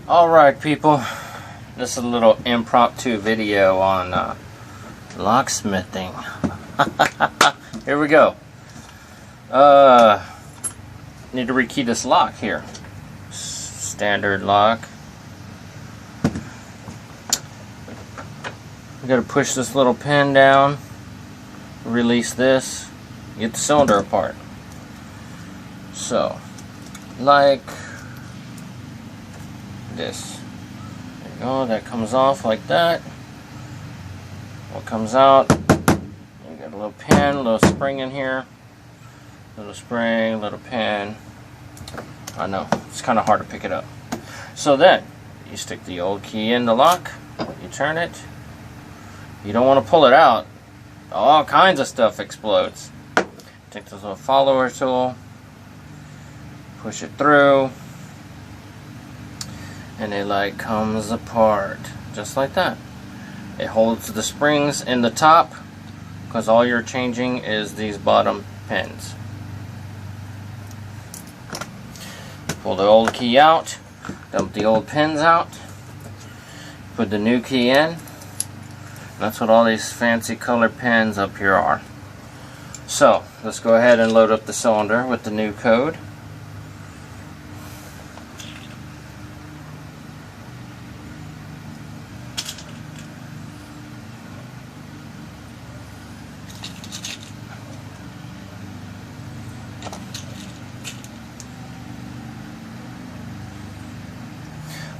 Alright people, this is a little impromptu video on locksmithing. Here we go. Need to rekey this lock here. Standard lock. We gotta push this little pin down, release this, get the cylinder apart. So, like this. There you go, that comes off like that. What comes out, you got a little pin, a little spring in here. Little spring, little pin. I know, it's kind of hard to pick it up. So then, you stick the old key in the lock, you turn it. You don't want to pull it out. All kinds of stuff explodes. Take this little follower tool, push it through, and it like comes apart just like that. It holds the springs in the top because all you're changing is these bottom pins. Pull the old key out, dump the old pins out, put the new key in. That's what all these fancy color pins up here are. So let's go ahead and load up the cylinder with the new code.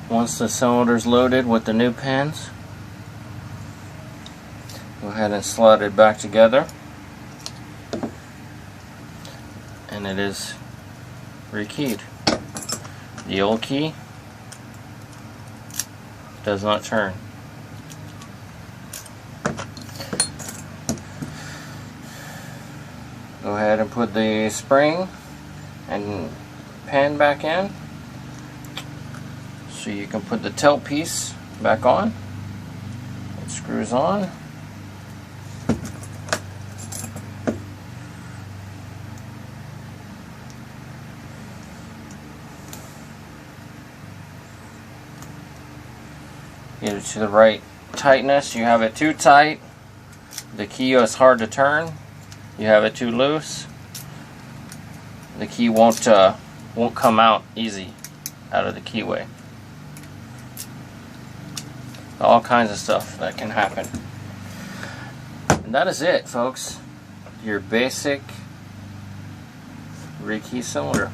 Once the cylinder is loaded with the new pins, go ahead and slide it back together, and it is rekeyed. The old key does not turn. Go ahead and put the spring and pin back in so you can put the tail piece back on. It screws on. Get it to the right tightness. You have it too tight, the key is hard to turn. You have it too loose, the key won't come out easy out of the keyway. All kinds of stuff that can happen. And that is it, folks. Your basic rekey cylinder.